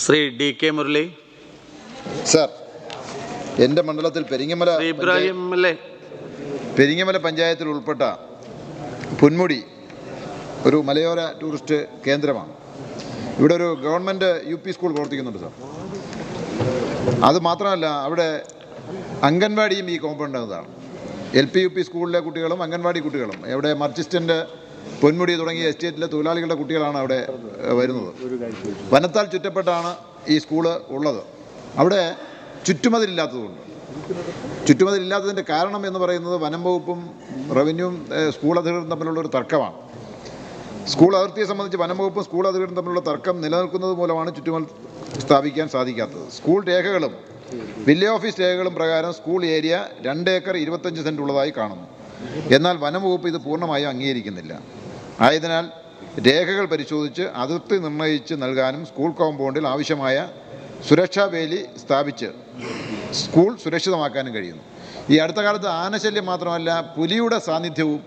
Shri D K Murali. Sir, എൻ്റെ മണ്ഡലത്തിൽ പെരിങ്ങമല പഞ്ചായത്തിൽ ഉൾപ്പെട്ട പൊന്മുടി ഒരു മലയോര ടൂറിസ്റ്റ് കേന്ദ്രമാണ്. ഇവിടെ ഒരു ഗവൺമെൻറ് UP സ്കൂൾ പ്രവർത്തിക്കുന്നുണ്ട് സർ. അത് മാത്രമല്ല, അവിടെ അംഗൻവാടിയും ഈ കോമ്പൗണ്ടിനകത്താണ്. LP UP സ്കൂളിലെ കുട്ടികളും അംഗൻവാടി കുട്ടികളും, അവിടെ മർച്ചിസ്റ്റൻ്റ്, പൊന്മുടി തുടങ്ങിയ എസ്റ്റേറ്റിലെ തൊഴിലാളികളുടെ കുട്ടികളാണ് അവിടെ വരുന്നത്. വനത്താൽ ചുറ്റപ്പെട്ടാണ് ഈ സ്കൂള് ഉള്ളത്. അവിടെ ചുറ്റുമതിലില്ലാത്തതിൻ്റെ കാരണം എന്ന് പറയുന്നത് വനം വകുപ്പും റവന്യൂവും സ്കൂൾ അധികൃതരും തമ്മിലുള്ള ഒരു തർക്കമാണ്. സ്കൂൾ അതിർത്തിയെ സംബന്ധിച്ച് വനം വകുപ്പും സ്കൂൾ അധികൃതരും തമ്മിലുള്ള തർക്കം നിലനിൽക്കുന്നത് മൂലമാണ് ചുറ്റുമതിൽ സ്ഥാപിക്കാൻ സാധിക്കാത്തത്. സ്കൂൾ രേഖകളും വില്ലേജ് ഓഫീസ് രേഖകളും പ്രകാരം സ്കൂൾ ഏരിയ 2 ഏക്കർ 25 സെൻറ്റ് ഉള്ളതായി കാണുന്നു. എന്നാൽ വനം വകുപ്പ് ഇത് പൂർണ്ണമായും അംഗീകരിക്കുന്നില്ല. ആയതിനാൽ രേഖകൾ പരിശോധിച്ച് അതിർത്തി നിർണ്ണയിച്ച് നൽകാനും സ്കൂൾ കോമ്പൗണ്ടിൽ ആവശ്യമായ സുരക്ഷാ വേലി സ്ഥാപിച്ച് സ്കൂൾ സുരക്ഷിതമാക്കാനും കഴിയുന്നു. ഈ അടുത്ത കാലത്ത് ആനശല്യം മാത്രമല്ല, പുലിയുടെ സാന്നിധ്യവും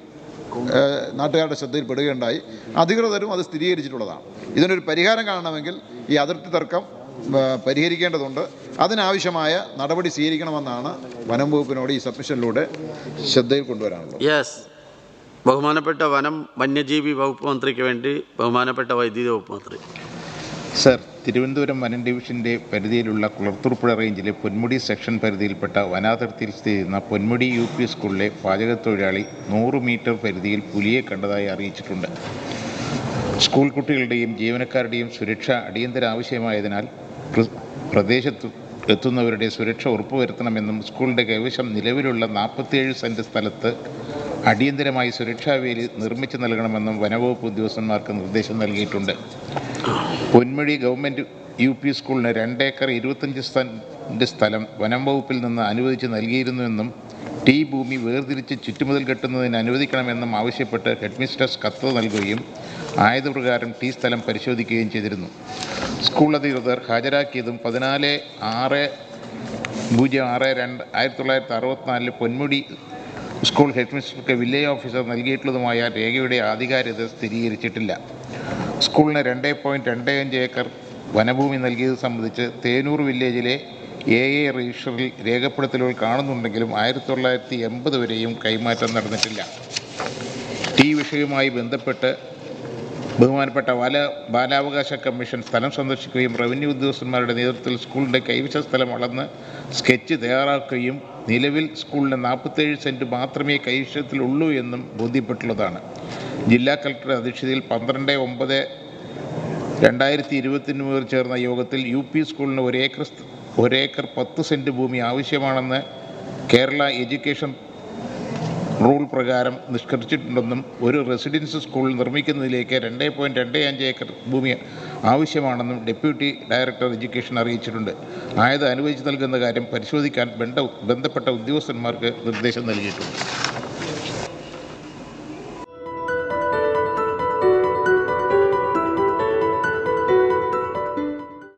നാട്ടുകാരുടെ ശ്രദ്ധയിൽപ്പെടുകയുണ്ടായി. അധികൃതരും അത് സ്ഥിരീകരിച്ചിട്ടുള്ളതാണ്. ഇതിനൊരു പരിഹാരം കാണണമെങ്കിൽ ഈ അതിർത്തി തർക്കം പരിഹരിക്കേണ്ടതുണ്ട്. അതിനാവശ്യമായ നടപടി സ്വീകരിക്കണമെന്നാണ് വനം വകുപ്പിനോട് ഈ സബ്മിഷനിലൂടെ ശ്രദ്ധയിൽ കൊണ്ടുവരാനുള്ളത്. ബഹുമാനപ്പെട്ട വനം വന്യജീവി വകുപ്പ് മന്ത്രിക്ക് വേണ്ടി ബഹുമാനപ്പെട്ട വൈദ്യുതി വകുപ്പ് മന്ത്രി. സർ, തിരുവനന്തപുരം വനം ഡിവിഷൻ്റെ പരിധിയിലുള്ള കുളത്തൂർപ്പുഴ റേഞ്ചിലെ പൊന്മുടി സെക്ഷൻ പരിധിയിൽപ്പെട്ട വനാതിർത്തിയിൽ സ്ഥിതി ചെയ്യുന്ന പൊന്മുടി UP സ്കൂളിലെ പാചകത്തൊഴിലാളി 100 മീറ്റർ പരിധിയിൽ പുലിയെ കണ്ടതായി അറിയിച്ചിട്ടുണ്ട്. സ്കൂൾ കുട്ടികളുടെയും ജീവനക്കാരുടെയും സുരക്ഷ അടിയന്തര ആവശ്യമായതിനാൽ പ്രദേശത്ത് എത്തുന്നവരുടെ സുരക്ഷ ഉറപ്പുവരുത്തണമെന്നും സ്കൂളിൻ്റെ കൈവശം നിലവിലുള്ള 47 സെൻറ്റ് സ്ഥലത്ത് അടിയന്തരമായി സുരക്ഷാ വേലി നിർമ്മിച്ചു നൽകണമെന്നും വനവകുപ്പ് ഉദ്യോഗസ്ഥന്മാർക്ക് നിർദ്ദേശം നൽകിയിട്ടുണ്ട്. പൊന്മുടി ഗവൺമെൻറ് UP സ്കൂളിന് 2 ഏക്കർ 25 സെൻറ്റ് സ്ഥലം വനം വകുപ്പിൽ നിന്ന് അനുവദിച്ച് നൽകിയിരുന്നുവെന്നും T ഭൂമി വേർതിരിച്ച് ചുറ്റുമതിൽ കെട്ടുന്നതിന് അനുവദിക്കണമെന്നും ആവശ്യപ്പെട്ട് ഹെഡ്മിസ്ട്രസ് കത്ത് നൽകുകയും ആയതുപ്രകാരം T സ്ഥലം പരിശോധിക്കുകയും ചെയ്തിരുന്നു. സ്കൂൾ അധികൃതർ ഹാജരാക്കിയതും 14/6/1964 പൊന്മുടി സ്കൂൾ ഹെഡ്മിസ്റ്റർക്ക് വില്ലേജ് ഓഫീസർ നൽകിയിട്ടുള്ളതുമായ രേഖയുടെ ആധികാരികത സ്ഥിരീകരിച്ചിട്ടില്ല. സ്കൂളിന് 2.25 ഏക്കർ വനഭൂമി നൽകിയത് സംബന്ധിച്ച് തേനൂർ വില്ലേജിലെ AA രജിസ്റ്ററിൽ രേഖപ്പെടുത്തലുകൾ കാണുന്നുണ്ടെങ്കിലും 1980 വരെയും കൈമാറ്റം നടന്നിട്ടില്ല. T വിഷയവുമായി ബന്ധപ്പെട്ട് ബഹുമാനപ്പെട്ട ബാലാവകാശ കമ്മീഷൻ സ്ഥലം സന്ദർശിക്കുകയും റവന്യൂ ഉദ്യോഗസ്ഥന്മാരുടെ നേതൃത്വത്തിൽ സ്കൂളിൻ്റെ കൈവശ സ്ഥലം അളന്ന് സ്കെച്ച് തയ്യാറാക്കുകയും നിലവിൽ സ്കൂളിന് 47 സെൻറ്റ് മാത്രമേ കൈവശത്തിലുള്ളൂ എന്നും ബോധ്യപ്പെട്ടുള്ളതാണ്. ജില്ലാ കളക്ടറുടെ അധ്യക്ഷതയിൽ 12/9/2023 ചേർന്ന യോഗത്തിൽ UP സ്കൂളിന് 1 ഏക്കർ 10 സെൻറ്റ് ഭൂമി ആവശ്യമാണെന്ന് കേരള എഡ്യൂക്കേഷൻ റൂൾ പ്രകാരം നിഷ്കർഷിച്ചിട്ടുണ്ടെന്നും ഒരു റെസിഡൻസ് സ്കൂൾ നിർമ്മിക്കുന്നതിലേക്ക് 2.25 ഏക്കർ ഭൂമി ആവശ്യമാണെന്നും ഡെപ്യൂട്ടി ഡയറക്ടർ എഡ്യൂക്കേഷൻ അറിയിച്ചിട്ടുണ്ട്. ആയത് അനുവദിച്ച് നൽകുന്ന കാര്യം പരിശോധിക്കാൻ ബന്ധപ്പെട്ട ഉദ്യോഗസ്ഥന്മാർക്ക് നിർദ്ദേശം നൽകിയിട്ടുണ്ട്.